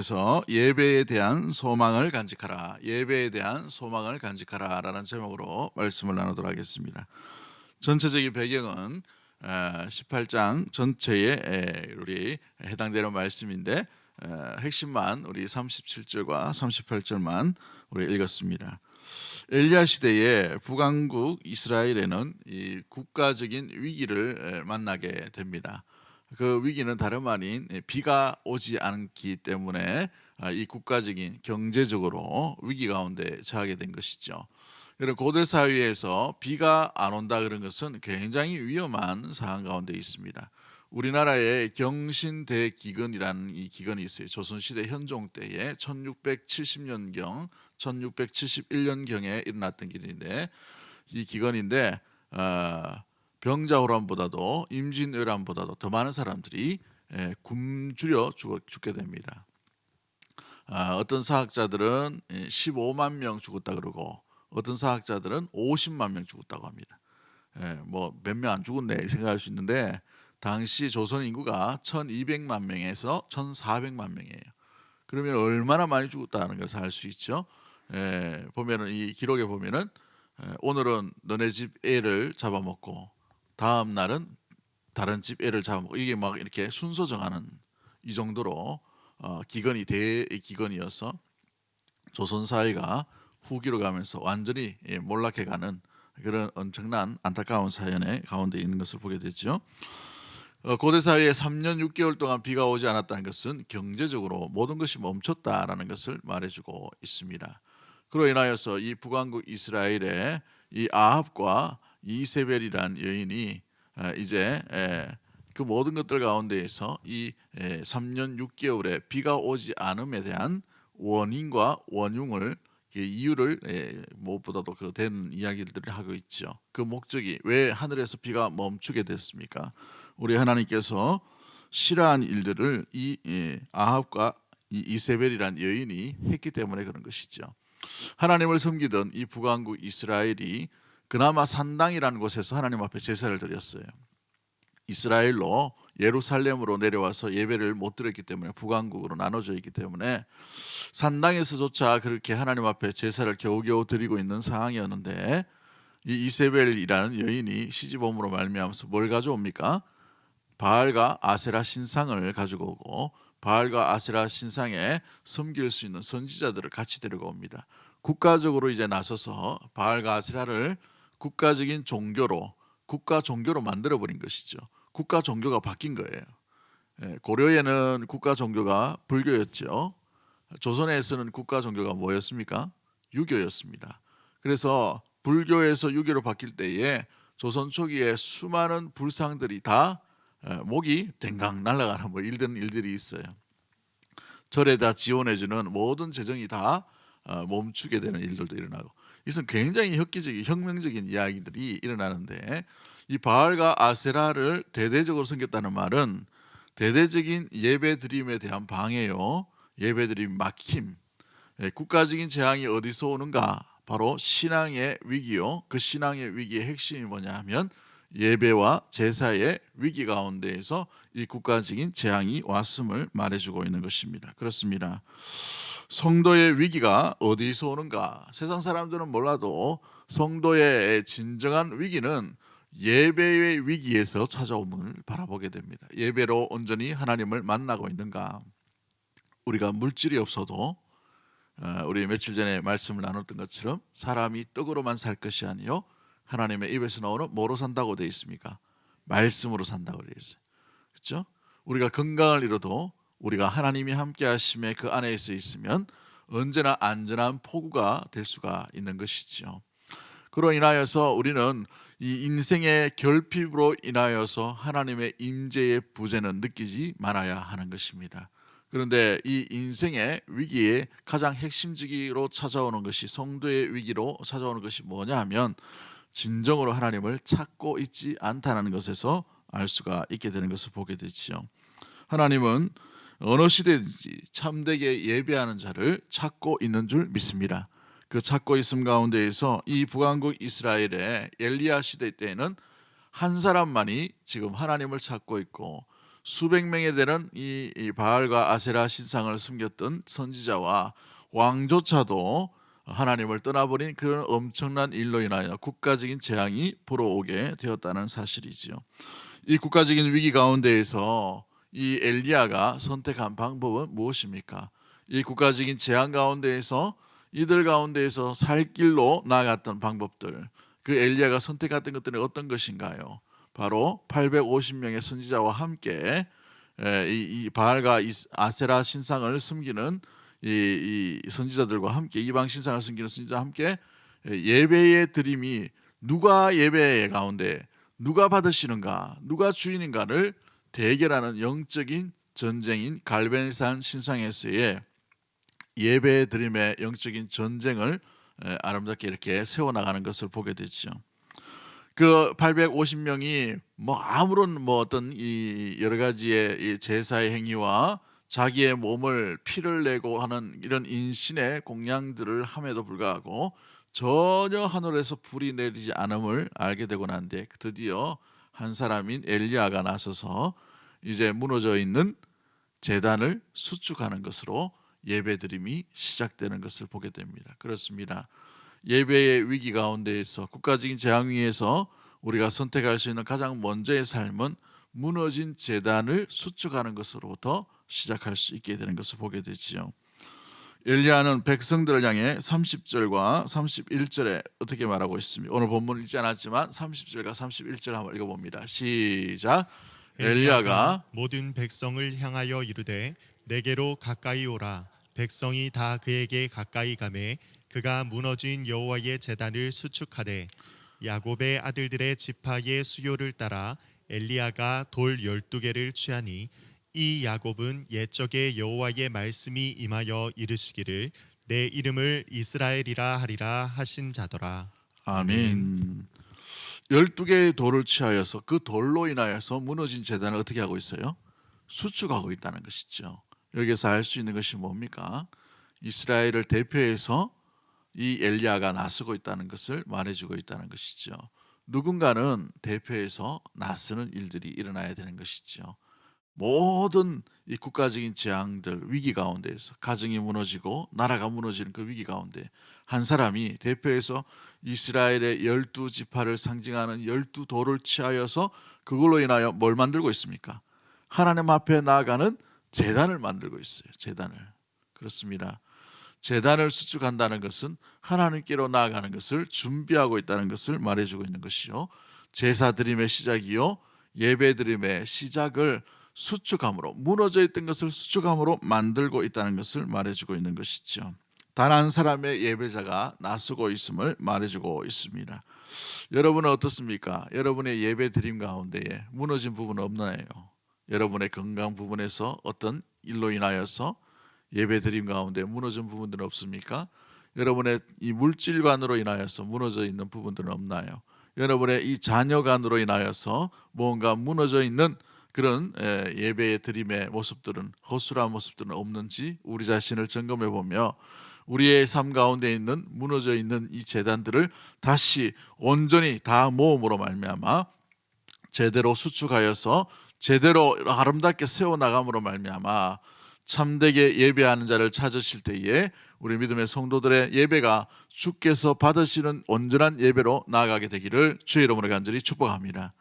그래서 예배에 대한 소망을 간직하라. 예배에 대한 소망을 간직하라라는 제목으로 말씀을 나누도록 하겠습니다. 전체적인 배경은 18장 전체에 우리 해당되는 말씀인데 핵심만 우리 37절과 38절만 우리 읽었습니다. 엘리야 시대에 북왕국 이스라엘에는 이 국가적인 위기를 만나게 됩니다. 그 위기는 다름 아닌 비가 오지 않기 때문에 이 국가적인 경제적으로 위기 가운데 처하게 된 것이죠. 이런 고대 사회에서 비가 안 온다 그런 것은 굉장히 위험한 상황 가운데 있습니다. 우리나라에 경신대기근이라는 이 기근이 있어요. 조선시대 현종 때에 1670년경, 1671년경에 일어났던 기근인데 이 기근인데 병자호란보다도 임진왜란보다도 더 많은 사람들이 굶주려 죽게 됩니다. 어떤 사학자들은 15만 명 죽었다 그러고 어떤 사학자들은 50만 명 죽었다고 합니다. 뭐 몇 명 안 죽었네 생각할 수 있는데 당시 조선 인구가 1200만 명에서 1400만 명이에요. 그러면 얼마나 많이 죽었다는 것을 알 수 있죠. 보면은 이 기록에 보면은 오늘은 너네 집 애를 잡아먹고 다음 날은 다른 집 애를 잡아먹고 이게 막 이렇게 순서 정하는 이 정도로 기근이 대기근이어서 조선 사회가 후기로 가면서 완전히 몰락해가는 그런 엄청난 안타까운 사연의 가운데 있는 것을 보게 되죠. 고대 사회에 3년 6개월 동안 비가 오지 않았다는 것은 경제적으로 모든 것이 멈췄다라는 것을 말해주고 있습니다. 그로 인하여서 이 북왕국 이스라엘의 이 아합과 이세벨이란 여인이 이제 그 모든 것들 가운데에서 이 3년 6개월에 비가 오지 않음에 대한 원인과 원흉을 이유를 무엇보다도 그 된 이야기들을 하고 있죠. 그 목적이 왜 하늘에서 비가 멈추게 됐습니까? 우리 하나님께서 싫어한 일들을 이 아합과 이 이세벨이란 여인이 했기 때문에 그런 것이죠. 하나님을 섬기던 이 북왕국 이스라엘이 그나마 산당이라는 곳에서 하나님 앞에 제사를 드렸어요. 이스라엘로 예루살렘으로 내려와서 예배를 못 드렸기 때문에 북왕국으로 나눠져 있기 때문에 산당에서조차 그렇게 하나님 앞에 제사를 겨우겨우 드리고 있는 상황이었는데 이 이세벨이라는 여인이 시집옴으로 말미암아서 뭘 가져옵니까? 바알과 아세라 신상을 가지고 오고 바알과 아세라 신상에 섬길 수 있는 선지자들을 같이 데리고 옵니다. 국가적으로 이제 나서서 바알과 아세라를 국가적인 종교로 국가 종교로 만들어 버린 것이죠. 국가 종교가 바뀐 거예요. 고려에는 국가 종교가 불교였죠. 조선에서는 국가 종교가 뭐였습니까? 유교였습니다. 그래서 불교에서 유교로 바뀔 때에 조선 초기에 수많은 불상들이 다 목이 댕강 날아가는 뭐 이런 일들이 있어요. 절에다 지원해주는 모든 재정이 다 멈추게 되는 일들도 일어나고 이것은 굉장히 혁기적인 혁명적인 이야기들이 일어나는데 이 바알과 아세라를 대대적으로 섬겼다는 말은 대대적인 예배드림에 대한 방해요. 예배드림 막힘. 국가적인 재앙이 어디서 오는가? 바로 신앙의 위기요. 그 신앙의 위기의 핵심이 뭐냐 하면 예배와 제사의 위기 가운데에서 이 국가적인 재앙이 왔음을 말해주고 있는 것입니다. 그렇습니다. 성도의 위기가 어디서 오는가? 세상 사람들은 몰라도 성도의 진정한 위기는 예배의 위기에서 찾아옴을 바라보게 됩니다. 예배로 온전히 하나님을 만나고 있는가? 우리가 물질이 없어도 우리 며칠 전에 말씀을 나눴던 것처럼 사람이 떡으로만 살 것이 아니요 하나님의 입에서 나오는 뭐로 산다고 되어 있습니까? 말씀으로 산다고 되어 있어요. 그렇죠? 우리가 건강을 잃어도 우리가 하나님이 함께 하심에 그 안에서 있으면 언제나 안전한 포구가 될 수가 있는 것이죠. 그로 인하여서 우리는 이 인생의 결핍으로 인하여서 하나님의 임재의 부재는 느끼지 말아야 하는 것입니다. 그런데 이 인생의 위기에 가장 핵심적으로 찾아오는 것이 성도의 위기로 찾아오는 것이 뭐냐 하면 진정으로 하나님을 찾고 있지 않다는 것에서 알 수가 있게 되는 것을 보게 되지요. 하나님은 어느 시대든지 참되게 예배하는 자를 찾고 있는 줄 믿습니다. 그 찾고 있음 가운데에서 이 북왕국 이스라엘의 엘리야 시대 때에는 한 사람만이 지금 하나님을 찾고 있고 수백 명에 되는 이 바알과 아세라 신상을 섬겼던 선지자와 왕조차도 하나님을 떠나버린 그런 엄청난 일로 인하여 국가적인 재앙이 불어오게 되었다는 사실이지요. 이 국가적인 위기 가운데에서 이 엘리야가 선택한 방법은 무엇입니까? 이 국가적인 재앙 가운데에서 이들 가운데에서 살 길로 나아갔던 방법들, 그 엘리야가 선택했던 것들은 어떤 것인가요? 바로 850명의 선지자와 함께 이 바알과 아세라 신상을 섬기는 이 선지자들과 함께, 이방 신상을 섬기는 선지자와 함께 예배의 드림이 누가 예배 가운데 누가 받으시는가, 누가 주인인가를 대결하는 영적인 전쟁인 갈멜산 신상에서의 예배 드림의 영적인 전쟁을 아름답게 이렇게 세워나가는 것을 보게 되죠. 그 850명이 아무런 어떤 이 여러 가지의 이 제사의 행위와 자기의 몸을 피를 내고 하는 이런 인신의 공양들을 함에도 불구하고 전혀 하늘에서 불이 내리지 않음을 알게 되고 난데, 드디어 한 사람인 엘리야가 나서서 이제 무너져 있는 제단을 수축하는 것으로 예배드림이 시작되는 것을 보게 됩니다. 그렇습니다. 예배의 위기 가운데에서, 국가적인 재앙 위에서 우리가 선택할 수 있는 가장 먼저의 삶은 무너진 제단을 수축하는 것으로부터 시작할 수 있게 되는 것을 보게 되지요. 엘리야는 백성들을 향해 30절과 31절에 어떻게 말하고 있습니다. 오늘 본문 읽지 않았지만 30절과 31절 한번 읽어봅니다. 시작. 엘리야가 모든 백성을 향하여 이르되 내게로 가까이 오라. 백성이 다 그에게 가까이 가매 그가 무너진 여호와의 제단을 수축하되 야곱의 아들들의 지파의 수요를 따라 엘리야가 돌 12개를 취하니 이 야곱은 옛적에 여호와의 말씀이 임하여 이르시기를 내 이름을 이스라엘이라 하리라 하신 자더라. 아멘. 12개의 돌을 취하여서 그 돌로 인하여서 무너진 제단을 어떻게 하고 있어요? 수축하고 있다는 것이죠. 여기서 알 수 있는 것이 뭡니까? 이스라엘을 대표해서 이 엘리야가 나서고 있다는 것을 말해주고 있다는 것이죠. 누군가는 대표해서 나서는 일들이 일어나야 되는 것이죠. 모든 이 국가적인 재앙들, 위기 가운데에서 가정이 무너지고 나라가 무너지는 그 위기 가운데 한 사람이 대표해서 이스라엘의 12지파를 상징하는 12돌을 취하여서 그걸로 인하여 뭘 만들고 있습니까? 하나님 앞에 나아가는 제단을 만들고 있어요. 제단을. 그렇습니다. 제단을 수축한다는 것은 하나님께로 나아가는 것을 준비하고 있다는 것을 말해주고 있는 것이요, 제사 드림의 시작이요, 예배 드림의 시작을 수축함으로, 무너져 있던 것을 수축함으로 만들고 있다는 것을 말해주고 있는 것이죠. 단 한 사람의 예배자가 나서고 있음을 말해주고 있습니다. 여러분은 어떻습니까? 여러분의 예배 드림 가운데에 무너진 부분은 없나요? 여러분의 건강 부분에서 어떤 일로 인하여서 예배 드림 가운데 무너진 부분들은 없습니까? 여러분의 이 물질관으로 인하여서 무너져 있는 부분들은 없나요? 여러분의 이 자녀관으로 인하여서 뭔가 무너져 있는 그런 예배의 드림의 모습들은, 허술한 모습들은 없는지 우리 자신을 점검해 보며 우리의 삶 가운데 있는 무너져 있는 이 제단들을 다시 온전히 다 모음으로 말미암아 제대로 수축하여서 제대로 아름답게 세워나감으로 말미암아 참되게 예배하는 자를 찾으실 때에 우리 믿음의 성도들의 예배가 주께서 받으시는 온전한 예배로 나아가게 되기를 주의 이름으로 간절히 축복합니다.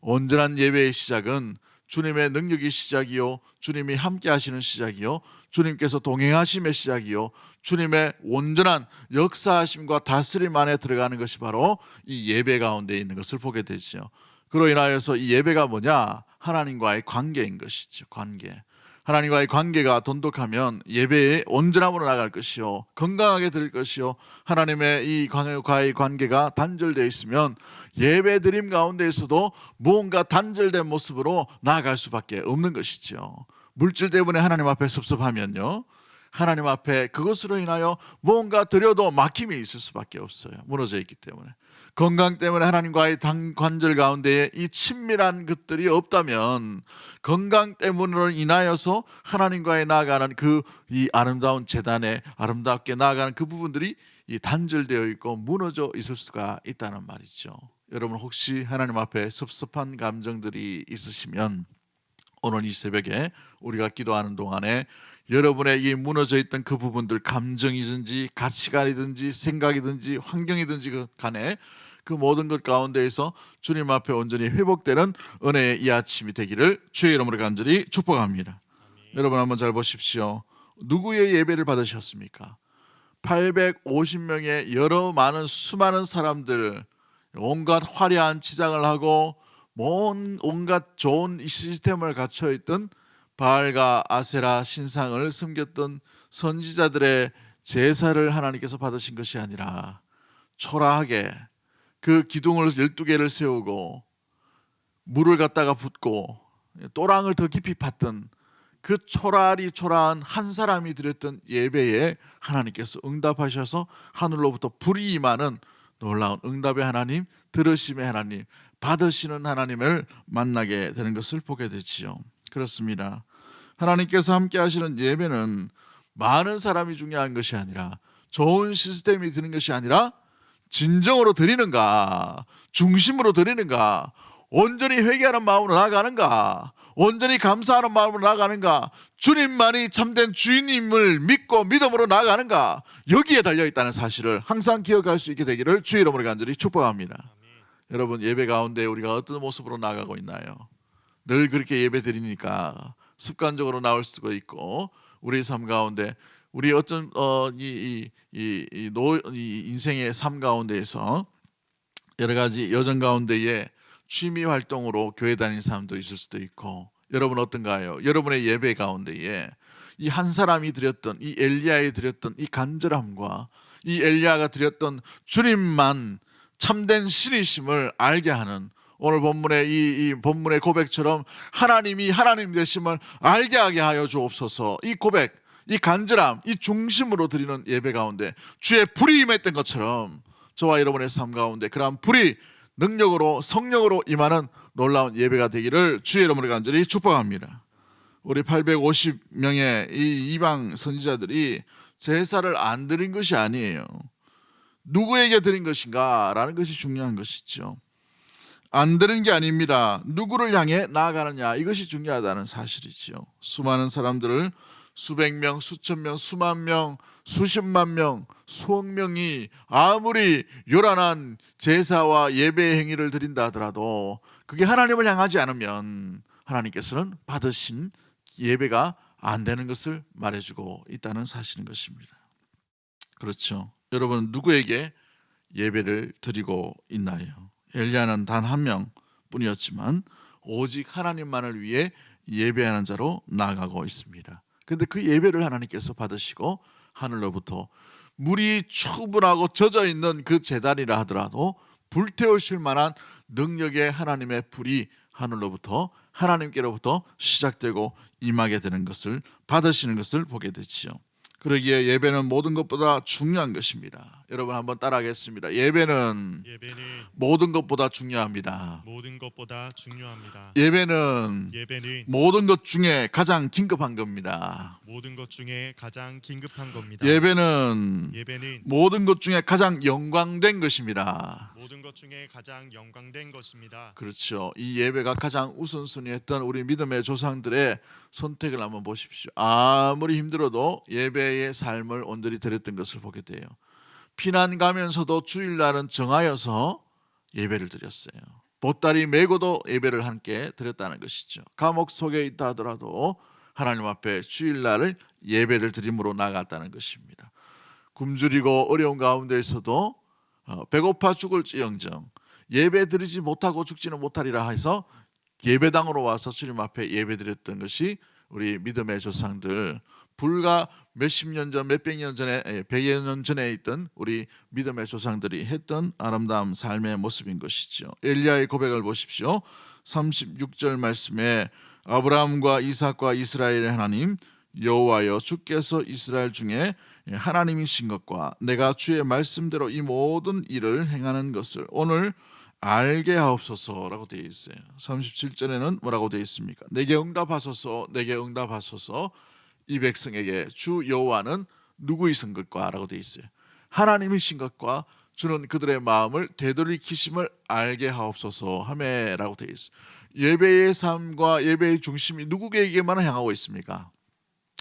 온전한 예배의 시작은 주님의 능력이 시작이요, 주님이 함께 하시는 시작이요, 주님께서 동행하심의 시작이요, 주님의 온전한 역사하심과 다스림 안에 들어가는 것이 바로 이 예배 가운데 있는 것을 보게 되죠. 그로 인하여서 이 예배가 뭐냐? 하나님과의 관계인 것이죠. 관계. 하나님과의 관계가 돈독하면 예배에 온전함으로 나갈 것이요, 건강하게 드릴 것이요, 하나님의 이 과의 관계가 단절되어 있으면 예배 드림 가운데에서도 무언가 단절된 모습으로 나아갈 수밖에 없는 것이죠. 물질 때문에 하나님 앞에 섭섭하면요, 하나님 앞에 그것으로 인하여 무언가 드려도 막힘이 있을 수밖에 없어요. 무너져 있기 때문에. 건강 때문에 하나님과의 관절 가운데에 이 친밀한 것들이 없다면 건강 때문으로 인하여서 하나님과의 나아가는 그 이 아름다운 제단에 아름답게 나아가는 그 부분들이 이 단절되어 있고 무너져 있을 수가 있다는 말이죠. 여러분 혹시 하나님 앞에 섭섭한 감정들이 있으시면 오늘 이 새벽에 우리가 기도하는 동안에 여러분의 이 무너져 있던 그 부분들, 감정이든지 가치관이든지 생각이든지 환경이든지 간에 그 모든 것 가운데에서 주님 앞에 온전히 회복되는 은혜의 이 아침이 되기를 주의 이름으로 간절히 축복합니다. 여러분 한번 잘 보십시오. 누구의 예배를 받으셨습니까? 850명의 여러 많은 수많은 사람들, 온갖 화려한 치장을 하고 온갖 좋은 시스템을 갖춰 있던 바알과 아세라 신상을 섬겼던 선지자들의 제사를 하나님께서 받으신 것이 아니라 초라하게 그 기둥을 12개를 세우고 물을 갖다가 붓고 또랑을 더 깊이 팠던 그 초라한 한 사람이 드렸던 예배에 하나님께서 응답하셔서 하늘로부터 불이 임하는 놀라운 응답의 하나님, 들으심의 하나님, 받으시는 하나님을 만나게 되는 것을 보게 되지요. 그렇습니다. 하나님께서 함께 하시는 예배는 많은 사람이 중요한 것이 아니라, 좋은 시스템이 드는 것이 아니라 진정으로 드리는가, 중심으로 드리는가, 온전히 회개하는 마음으로 나아가는가, 온전히 감사하는 마음으로 나아가는가, 주님만이 참된 주인님을 믿고 믿음으로 나아가는가, 여기에 달려있다는 사실을 항상 기억할 수 있게 되기를 주의 이름으로 간절히 축복합니다. 여러분, 예배 가운데 우리가 어떤 모습으로 나아가고 있나요? 늘 그렇게 예배 드리니까 습관적으로 나올 수가 있고, 우리 삶 가운데 우리 어떤 이 인생의 삶 가운데에서 여러 가지 여정 가운데에 취미 활동으로 교회 다니는 사람도 있을 수도 있고, 여러분 어떤가요? 여러분의 예배 가운데에 이 한 사람이 드렸던, 이 엘리야에 드렸던 이 간절함과 이 엘리야가 드렸던 주님만 참된 신이심을 알게 하는, 오늘 본문의 이 본문의 고백처럼 하나님이 하나님 되심을 알게 하게 하여 주옵소서. 이 고백, 이 간절함, 이 중심으로 드리는 예배 가운데 주의 불이 임했던 것처럼 저와 여러분의 삶 가운데 그러한 불이 능력으로 성령으로 임하는 놀라운 예배가 되기를 주의 이름으로 간절히 축복합니다. 우리 850명의 이 이방 선지자들이 제사를 안 드린 것이 아니에요. 누구에게 드린 것인가 라는 것이 중요한 것이죠. 안 드린 게 아닙니다. 누구를 향해 나아가느냐, 이것이 중요하다는 사실이지요. 수많은 사람들을, 수백 명, 수천 명, 수만 명, 수십만 명, 수억 명이 아무리 요란한 제사와 예배 행위를 드린다 하더라도 그게 하나님을 향하지 않으면 하나님께서는 받으신 예배가 안 되는 것을 말해주고 있다는 사실인 것입니다. 그렇죠. 여러분, 누구에게 예배를 드리고 있나요? 엘리야는 단 한 명뿐이었지만 오직 하나님만을 위해 예배하는 자로 나아가고 있습니다. 그런데 그 예배를 하나님께서 받으시고 하늘로부터 물이 충분하고 젖어 있는 그 제단이라 하더라도 불태우실 만한 능력의 하나님의 불이 하늘로부터, 하나님께로부터 시작되고 임하게 되는 것을, 받으시는 것을 보게 되지요. 그러기에 예배는 모든 것보다 중요한 것입니다. 여러분 한번 따라하겠습니다. 예배는 모든 것보다 중요합니다. 모든 것보다 중요합니다. 예배는 모든 것 중에 가장 긴급한 겁니다. 모든 것 중에 가장 긴급한 겁니다. 예배는 모든 것 중에 가장 영광된 것입니다. 모든 것 중에 가장 영광된 것입니다. 그렇죠. 이 예배가 가장 우선순위였던 우리 믿음의 조상들의 선택을 한번 보십시오. 아무리 힘들어도 예배의 삶을 온전히 드렸던 것을 보게 돼요. 피난 가면서도 주일날은 정하여서 예배를 드렸어요. 보따리 메고도 예배를 함께 드렸다는 것이죠. 감옥 속에 있다 하더라도 하나님 앞에 주일날을 예배를 드림으로 나갔다는 것입니다. 굶주리고 어려운 가운데에서도 배고파 죽을지언정 예배 드리지 못하고 죽지는 못하리라 해서 예배당으로 와서 주님 앞에 예배드렸던 것이 우리 믿음의 조상들, 불과 몇십 년 전, 몇백 년 전에, 100여 년 전에 있던 우리 믿음의 조상들이 했던 아름다운 삶의 모습인 것이죠. 엘리야의 고백을 보십시오. 36절 말씀에 아브라함과 이삭과 이스라엘의 하나님 여호와여, 주께서 이스라엘 중에 하나님이신 것과 내가 주의 말씀대로 이 모든 일을 행하는 것을 오늘 알게 하옵소서라고 되어 있어요. 37절에는 뭐라고 되어 있습니까? 내게 응답하소서, 내게 응답하소서. 이 백성에게 주 여호와는 누구이신 것과 라고 되어 있어요. 하나님이신 것과 주는 그들의 마음을 되돌이키심을 알게 하옵소서 하매라고 되어 있어요. 예배의 삶과 예배의 중심이 누구에게만 향하고 있습니까?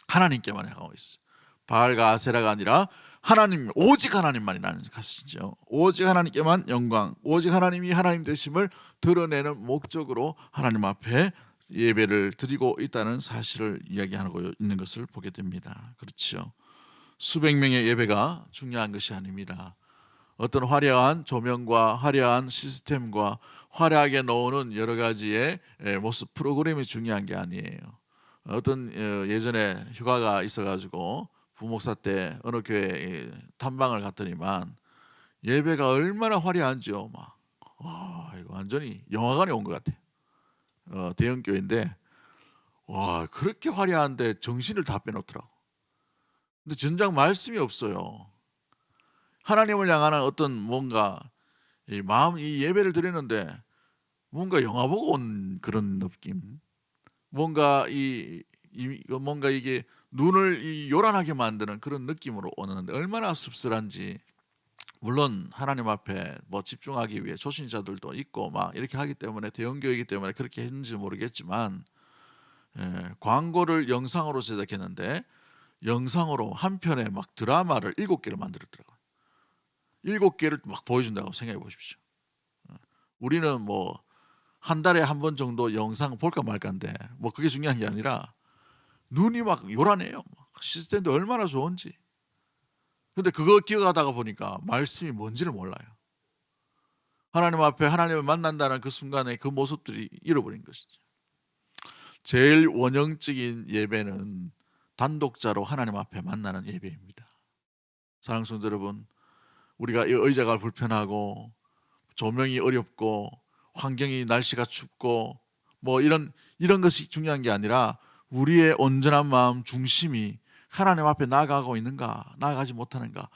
하나님께만 향하고 있어요. 바알과 아세라가 아니라 하나님, 오직 하나님만이라는 것이죠. 오직 하나님께만 영광, 오직 하나님이 하나님 되심을 드러내는 목적으로 하나님 앞에 예배를 드리고 있다는 사실을 이야기하고 있는 것을 보게 됩니다. 그렇죠. 수백 명의 예배가 중요한 것이 아닙니다. 어떤 화려한 조명과 화려한 시스템과 화려하게 놓는 여러 가지의 모습 프로그램이 중요한 게 아니에요. 어떤 예전에 휴가가 있어가지고 부목사 때 어느 교회 탐방을 갔더니만 예배가 얼마나 화려한지요. 막 와, 이거 완전히 영화관에 온 것 같아. 대형 교회인데 와, 그렇게 화려한데 정신을 다 빼놓더라고. 근데 전장 말씀이 없어요. 하나님을 향하는 어떤 뭔가 이 마음, 이 예배를 드리는데 뭔가 영화 보고 온 그런 느낌, 뭔가 뭔가 이게 눈을 요란하게 만드는 그런 느낌으로 오는데 얼마나 씁쓸한지. 물론 하나님 앞에 뭐 집중하기 위해 초신자들도 있고 막 이렇게 하기 때문에 대형교회이기 때문에 그렇게 했는지 모르겠지만, 광고를 영상으로 제작했는데 영상으로 한 편에 막 드라마를 7개를 만들었더라고요. 7개를 막 보여준다고 생각해 보십시오. 우리는 뭐 한 달에 한 번 정도 영상 볼까 말까인데 뭐 그게 중요한 게 아니라 눈이 막 요란해요. 시스템도 얼마나 좋은지. 근데 그거 기억하다가 보니까 말씀이 뭔지를 몰라요. 하나님 앞에 하나님을 만난다는 그 순간에 그 모습들이 잃어버린 것이죠. 제일 원형적인 예배는 단독자로 하나님 앞에 만나는 예배입니다. 사랑하는 성도 여러분, 우리가 이 의자가 불편하고 조명이 어렵고 환경이 날씨가 춥고 뭐 이런 것이 중요한 게 아니라 우리의 온전한 마음 중심이 하나님 앞에 나아가고 있는가, 나아가지 못하는가,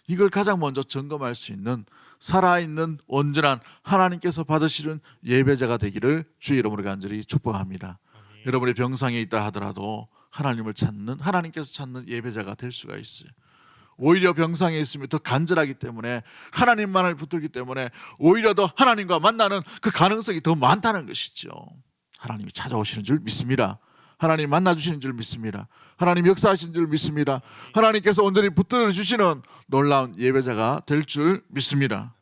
이걸 가장 먼저 점검할 수 있는 살아있는 온전한 하나님께서 받으시는 예배자가 되기를 주의 이름으로 간절히 축복합니다. 아멘. 여러분의 병상에 있다 하더라도 하나님을 찾는, 하나님께서 찾는 예배자가 될 수가 있어요. 오히려 병상에 있으면 더 간절하기 때문에, 하나님만을 붙들기 때문에 오히려 더 하나님과 만나는 그 가능성이 더 많다는 것이죠. 하나님이 찾아오시는 줄 믿습니다. 하나님 만나주시는 줄 믿습니다. 하나님 역사하시는 줄 믿습니다. 하나님께서 온전히 붙들어 주시는 놀라운 예배자가 될 줄 믿습니다.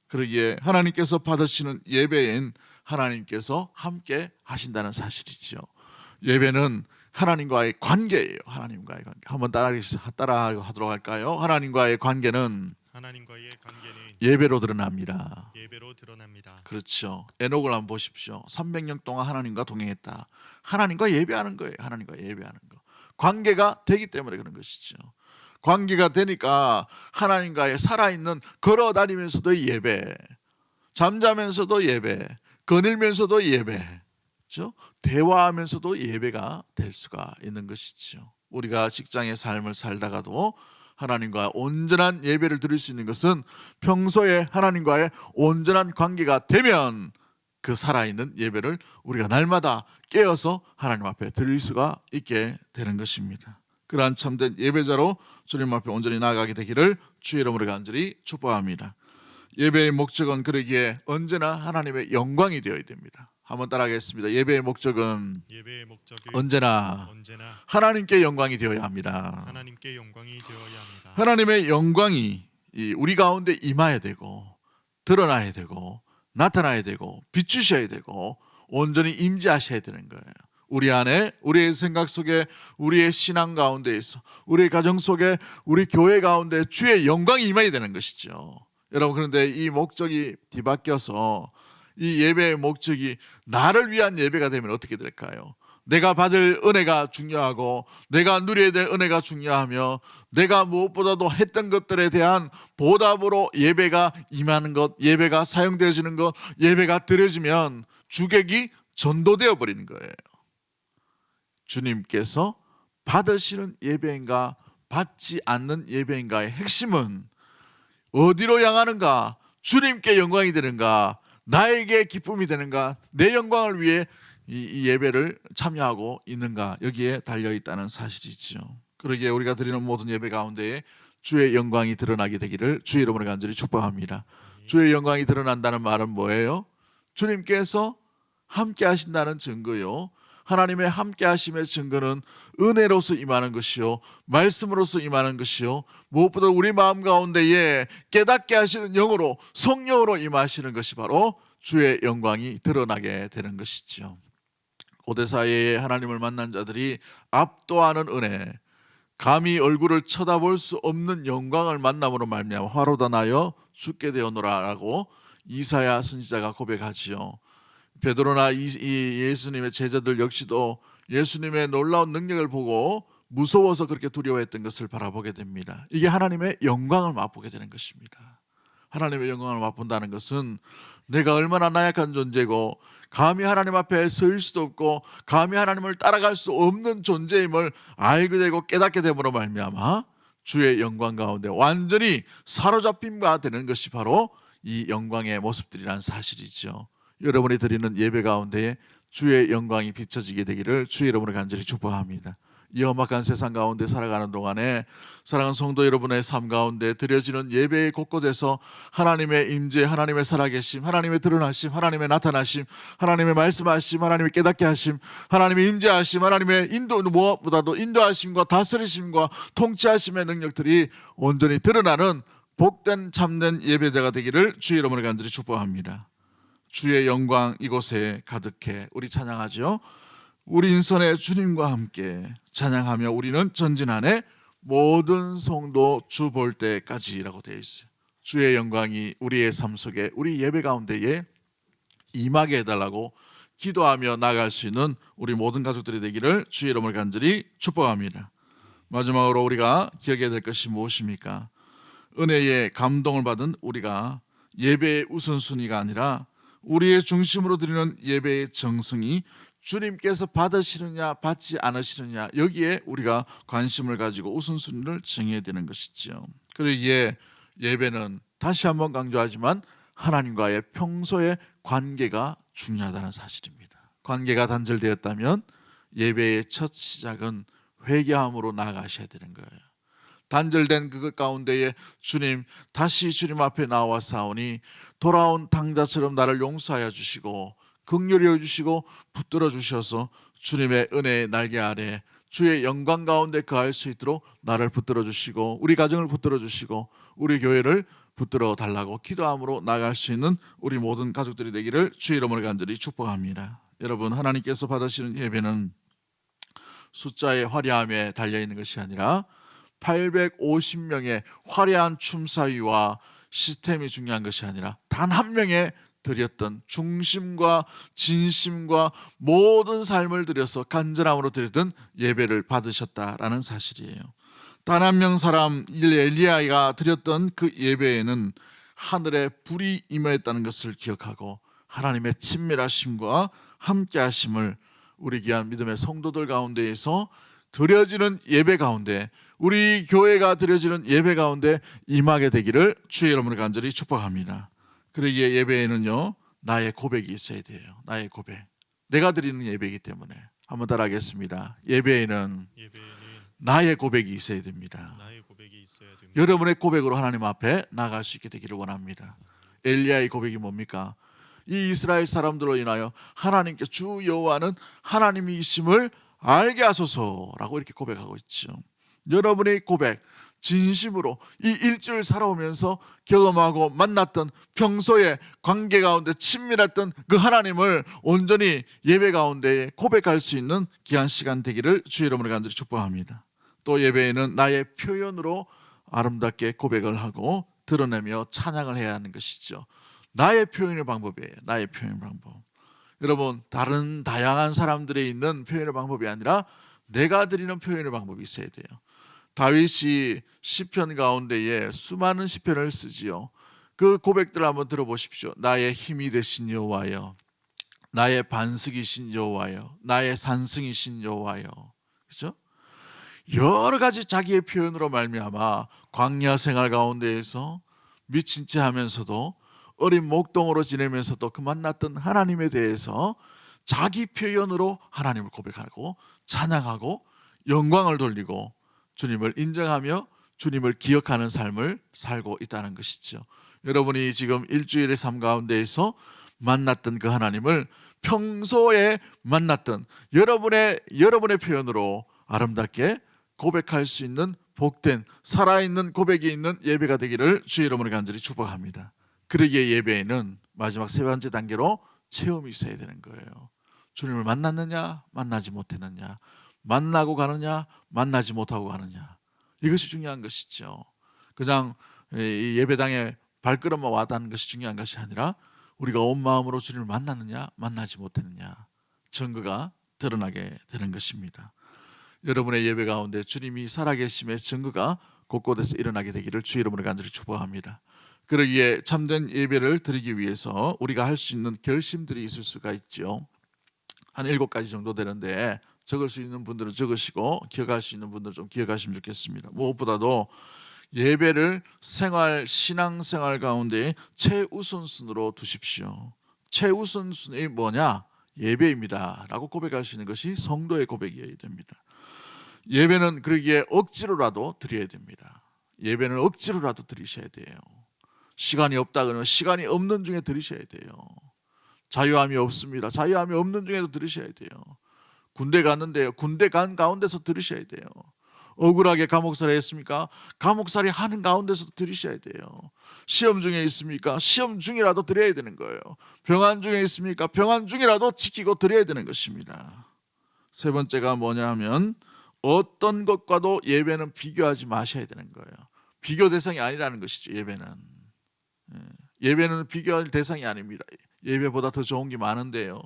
그러기에 하나님께서 받으시는 예배엔 하나님께서 함께 하신다는 사실이죠. 예배는 하나님과의 관계예요. 하나님과의 관계. 한번 따라하도록 할까요? 하나님과의 관계는 예배로 드러납니다. 예배로 드러납니다. 그렇죠. 에녹을 한번 보십시오. 300년 동안 하나님과 동행했다. 하나님과 예배하는 거예요. 하나님과 예배하는 거. 관계가 되기 때문에 그런 것이죠. 관계가 되니까 하나님과의 살아있는, 걸어다니면서도 예배, 잠자면서도 예배, 거닐면서도 예배, 그렇죠? 대화하면서도 예배가 될 수가 있는 것이죠. 우리가 직장의 삶을 살다가도 하나님과 온전한 예배를 드릴 수 있는 것은 평소에 하나님과의 온전한 관계가 되면 그 살아있는 예배를 우리가 날마다 깨어서 하나님 앞에 드릴 수가 있게 되는 것입니다. 그러한 참된 예배자로 주님 앞에 온전히 나아가게 되기를 주의 이름으로 간절히 축복합니다. 예배의 목적은 그러기에 언제나 하나님의 영광이 되어야 됩니다. 한번 따라하겠습니다. 예배의 목적은 언제나 하나님께 영광이 되어야 합니다. 하나님께 영광이 되어야 합니다. 하나님의 영광이 우리 가운데 임해야 되고 드러나야 되고 나타나야 되고 비추셔야 되고 온전히 임재하셔야 되는 거예요. 우리 안에, 우리의 생각 속에, 우리의 신앙 가운데에서, 우리의 가정 속에, 우리 교회 가운데 주의 영광이 임해야 되는 것이죠. 여러분, 그런데 이 목적이 뒤바뀌어서 이 예배의 목적이 나를 위한 예배가 되면 어떻게 될까요? 내가 받을 은혜가 중요하고 내가 누려야 될 은혜가 중요하며 내가 무엇보다도 했던 것들에 대한 보답으로 예배가 임하는 것, 예배가 사용되어지는 것, 예배가 드려지면 주객이 전도되어 버리는 거예요. 주님께서 받으시는 예배인가 받지 않는 예배인가의 핵심은 어디로 향하는가? 주님께 영광이 되는가? 나에게 기쁨이 되는가? 내 영광을 위해 이 예배를 참여하고 있는가? 여기에 달려있다는 사실이죠. 그러기에 우리가 드리는 모든 예배 가운데에 주의 영광이 드러나게 되기를 주의 이름으로 간절히 축복합니다. 주의 영광이 드러난다는 말은 뭐예요? 주님께서 함께 하신다는 증거요. 하나님의 함께 하심의 증거는 은혜로서 임하는 것이요, 말씀으로서 임하는 것이요, 무엇보다 우리 마음 가운데에 깨닫게 하시는 영으로, 성령으로 임하시는 것이 바로 주의 영광이 드러나게 되는 것이죠. 고대사회에 하나님을 만난 자들이 압도하는 은혜, 감히 얼굴을 쳐다볼 수 없는 영광을 만남으로 말미암아 화로다 나여 죽게 되었노라라고 이사야 선지자가 고백하지요. 베드로나 이 예수님의 제자들 역시도 예수님의 놀라운 능력을 보고 무서워서 그렇게 두려워했던 것을 바라보게 됩니다. 이게 하나님의 영광을 맛보게 되는 것입니다. 하나님의 영광을 맛본다는 것은 내가 얼마나 나약한 존재고 감히 하나님 앞에 설 수도 없고 감히 하나님을 따라갈 수 없는 존재임을 알게 되고 깨닫게 됨으로 말미암아 주의 영광 가운데 완전히 사로잡힘과 되는 것이 바로 이 영광의 모습들이란 사실이죠. 여러분이 드리는 예배 가운데 주의 영광이 비춰지게 되기를 주의 이름으로 간절히 축복합니다. 이 험악한 세상 가운데 살아가는 동안에 사랑하는 성도 여러분의 삶 가운데 드려지는 예배의 곳곳에서 하나님의 임재, 하나님의 살아계심, 하나님의 드러나심, 하나님의 나타나심, 하나님의 말씀하심, 하나님의 깨닫게 하심, 하나님의 임재하심, 하나님의 인도, 무엇보다도 인도하심과 다스리심과 통치하심의 능력들이 온전히 드러나는 복된 참된 예배자가 되기를 주의 이름으로 간절히 축복합니다. 주의 영광 이곳에 가득해. 우리 찬양하죠. 우리 인선의 주님과 함께 찬양하며 우리는 전진하네 모든 성도 주 볼 때까지라고 되어 있어요. 주의 영광이 우리의 삶 속에 우리 예배 가운데에 임하게 해달라고 기도하며 나아갈 수 있는 우리 모든 가족들이 되기를 주의 이름을 간절히 축복합니다. 마지막으로 우리가 기억해야 될 것이 무엇입니까? 은혜의 감동을 받은 우리가 예배의 우선순위가 아니라 우리의 중심으로 드리는 예배의 정성이 주님께서 받으시느냐 받지 않으시느냐, 여기에 우리가 관심을 가지고 우선순위를 정해야 되는 것이죠. 그리고 이에 예배는 다시 한번 강조하지만 하나님과의 평소의 관계가 중요하다는 사실입니다. 관계가 단절되었다면 예배의 첫 시작은 회개함으로 나아가셔야 되는 거예요. 단절된 그것 가운데에 주님, 다시 주님 앞에 나와 사오니 돌아온 탕자처럼 나를 용서하여 주시고 긍휼히 여주시고 붙들어 주셔서 주님의 은혜의 날개 아래 주의 영광 가운데 거할 수 있도록 나를 붙들어 주시고 우리 가정을 붙들어 주시고 우리 교회를 붙들어 달라고 기도함으로 나갈 수 있는 우리 모든 가족들이 되기를 주의 이름으로 간절히 축복합니다. 여러분, 하나님께서 받으시는 예배는 숫자의 화려함에 달려있는 것이 아니라 850명의 화려한 춤사위와 시스템이 중요한 것이 아니라 단 한 명의 드렸던 중심과 진심과 모든 삶을 들여서 간절함으로 드렸던 예배를 받으셨다라는 사실이에요. 단 한 명 사람 엘리야가 드렸던 그 예배에는 하늘에 불이 임하였다는 것을 기억하고 하나님의 친밀하심과 함께하심을 우리 귀한 믿음의 성도들 가운데에서 드려지는 예배 가운데, 우리 교회가 드려지는 예배 가운데 임하게 되기를 주의 이름으로 간절히 축복합니다. 그러기에 예배에는요, 나의 고백이 있어야 돼요. 나의 고백. 내가 드리는 예배이기 때문에 한번 따라하겠습니다. 예배에는 나의 고백이 있어야 됩니다. 나의 고백이 있어야 됩니다. 여러분의 고백으로 하나님 앞에 나아갈 수 있게 되기를 원합니다. 엘리야의 고백이 뭡니까? 이 이스라엘 사람들로 인하여 하나님께 주 여호와는 하나님이심을 알게 하소서라고 이렇게 고백하고 있죠. 여러분의 고백, 진심으로 이 일주일 살아오면서 경험하고 만났던 평소의 관계 가운데 친밀했던 그 하나님을 온전히 예배 가운데 고백할 수 있는 귀한 시간 되기를 주의 이름으로 간절히 축복합니다. 또 예배에는 나의 표현으로 아름답게 고백을 하고 드러내며 찬양을 해야 하는 것이죠. 나의 표현의 방법이에요. 나의 표현 방법. 여러분, 다른 다양한 사람들의 있는 표현의 방법이 아니라 내가 드리는 표현의 방법이 있어야 돼요. 다윗이 시편 가운데에 수많은 시편을 쓰지요. 그 고백들을 한번 들어보십시오. 나의 힘이 되신 여호와여, 나의 반석이신 여호와여, 나의 산승이신 여호와여. 그렇죠? 여러 가지 자기의 표현으로 말미암아 광야 생활 가운데에서 미친 채 하면서도 어린 목동으로 지내면서도 그 만났던 하나님에 대해서 자기 표현으로 하나님을 고백하고 찬양하고 영광을 돌리고 주님을 인정하며 주님을 기억하는 삶을 살고 있다는 것이죠. 여러분이 지금 일주일의 삶 가운데에서 만났던 그 하나님을 평소에 만났던 여러분의 표현으로 아름답게 고백할 수 있는 복된 살아있는 고백이 있는 예배가 되기를 주의 이름으로 간절히 축복합니다. 그러기에 예배에는 마지막 세 번째 단계로 체험이 있어야 되는 거예요. 주님을 만났느냐 만나지 못했느냐, 만나고 가느냐 만나지 못하고 가느냐, 이것이 중요한 것이죠. 그냥 이 예배당에 발걸음만 와닿는 것이 중요한 것이 아니라 우리가 온 마음으로 주님을 만났느냐 만나지 못했느냐 증거가 드러나게 되는 것입니다. 여러분의 예배 가운데 주님이 살아계심의 증거가 곳곳에서 일어나게 되기를 주의 이름으로 간절히 축복합니다. 그러기에 참된 예배를 드리기 위해서 우리가 할 수 있는 결심들이 있을 수가 있죠. 한 7가지 정도 되는데 적을 수 있는 분들은 적으시고 기억할 수 있는 분들은 좀 기억하시면 좋겠습니다. 무엇보다도 예배를 신앙생활 가운데 최우선순으로 두십시오. 최우선순위 뭐냐? 예배입니다 라고 고백할 수 있는 것이 성도의 고백이어야 됩니다. 예배는 그러기에 억지로라도 드려야 됩니다. 예배는 억지로라도 드리셔야 돼요. 시간이 없다 그러면 시간이 없는 중에 드리셔야 돼요. 자유함이 없습니다. 자유함이 없는 중에도 드리셔야 돼요. 군대 갔는데요, 군대 간 가운데서 드리셔야 돼요. 억울하게 감옥살이 했습니까? 감옥살이 하는 가운데서 드리셔야 돼요. 시험 중에 있습니까? 시험 중이라도 드려야 되는 거예요. 병환 중에 있습니까? 병환 중이라도 지키고 드려야 되는 것입니다. 세 번째가 뭐냐 하면 어떤 것과도 예배는 비교하지 마셔야 되는 거예요. 비교 대상이 아니라는 것이죠. 예배는 비교할 대상이 아닙니다. 예배보다 더 좋은 게 많은데요,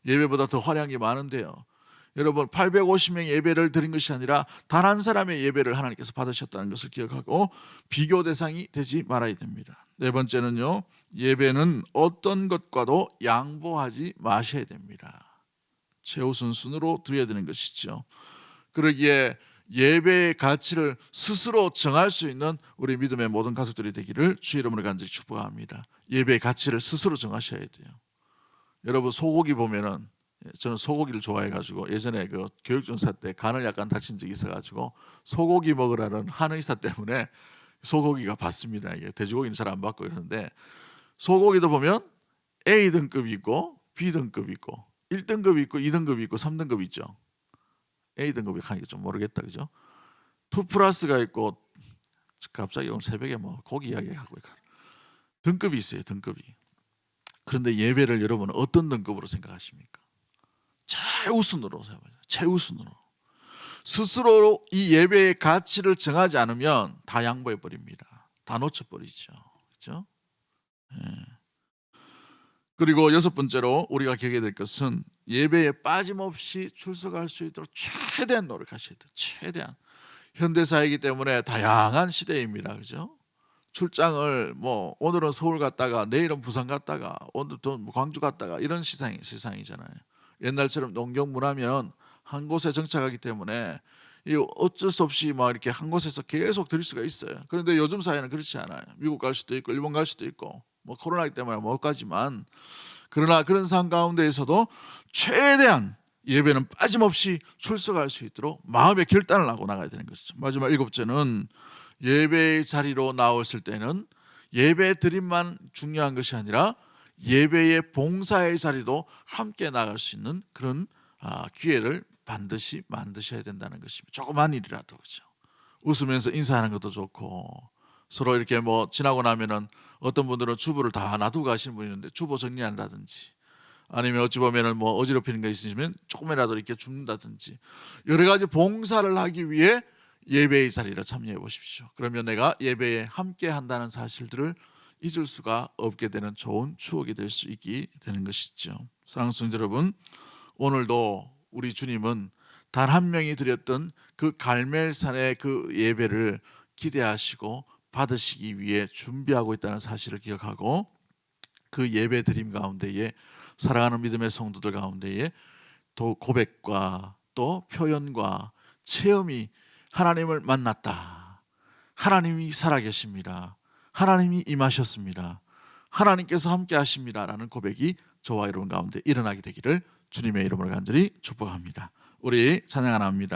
예배보다 더 화려한 게 많은데요. 여러분 850명의 예배를 드린 것이 아니라 단 한 사람의 예배를 하나님께서 받으셨다는 것을 기억하고 비교 대상이 되지 말아야 됩니다. 네 번째는요, 예배는 어떤 것과도 양보하지 마셔야 됩니다. 최우선순으로 드려야 되는 것이죠. 그러기에 예배의 가치를 스스로 정할 수 있는 우리 믿음의 모든 가족들이 되기를 주의 이름으로 간절히 축복합니다. 예배의 가치를 스스로 정하셔야 돼요. 여러분 소고기 보면은, 저는 소고기를 좋아해가지고 예전에 그 교육전사 때 간을 약간 다친 적이 있어가지고 소고기 먹으라는 한의사 때문에 소고기가 받습니다. 이게 돼지고기는 잘 안 받고 이러는데, 소고기도 보면 A 등급이 있고 B 등급이 있고 1등급이 있고 2등급이 있고 3등급이 있죠. A 등급이 하니까 좀 모르겠다, 그죠? 2플러스가 있고, 갑자기 오늘 새벽에 뭐 고기 이야기하고 등급이 있어요. 등급이. 그런데 예배를 여러분은 어떤 등급으로 생각하십니까? 최우순으로 생각해요. 최우순으로. 스스로 이 예배의 가치를 정하지 않으면 다 양보해 버립니다. 다 놓쳐 버리죠. 그렇죠? 그리고 6번째로 우리가 기억해야 될 것은 예배에 빠짐없이 출석할 수 있도록 최대한 노력하셔야 돼요. 최대한. 현대사이기 때문에 다양한 시대입니다. 그죠? 출장을 뭐 오늘은 서울 갔다가 내일은 부산 갔다가 오늘 또 광주 갔다가 이런 세상이잖아요. 옛날처럼 농경문화면 한 곳에 정착하기 때문에 어쩔 수 없이 막 이렇게 한 곳에서 계속 드릴 수가 있어요. 그런데 요즘 사회는 그렇지 않아요. 미국 갈 수도 있고 일본 갈 수도 있고 뭐 코로나기 때문에 못 가지만, 그러나 그런 상황 가운데에서도 최대한 예배는 빠짐없이 출석할 수 있도록 마음의 결단을 하고 나가야 되는 것이죠. 마지막 7번째는 예배의 자리로 나왔을 때는 예배 드림만 중요한 것이 아니라 예배의 봉사의 자리도 함께 나갈 수 있는 그런 기회를 반드시 만드셔야 된다는 것입니다. 조그만 일이라도, 그렇죠? 웃으면서 인사하는 것도 좋고, 서로 이렇게 뭐 지나고 나면은 어떤 분들은 주보를 다 놔두고 가시는 분이 있는데 주보 정리한다든지, 아니면 어찌 보면은 뭐 어지럽히는 거 있으시면 조금이라도 이렇게 줍는다든지, 여러 가지 봉사를 하기 위해 예배의 자리를 참여해 보십시오. 그러면 내가 예배에 함께 한다는 사실들을 잊을 수가 없게 되는 좋은 추억이 될 수 있게 되는 것이죠. 사랑하는 성도 여러분, 오늘도 우리 주님은 단 한 명이 드렸던 그 갈멜산의 그 예배를 기대하시고 받으시기 위해 준비하고 있다는 사실을 기억하고, 그 예배 드림 가운데에 사랑하는 믿음의 성도들 가운데에 또 고백과 또 표현과 체험이, 하나님을 만났다, 하나님이 살아계십니다, 하나님이 임하셨습니다, 하나님께서 함께 하십니다 라는 고백이 저와 여러분 가운데 일어나게 되기를 주님의 이름으로 간절히 축복합니다. 우리 찬양 하나 합니다.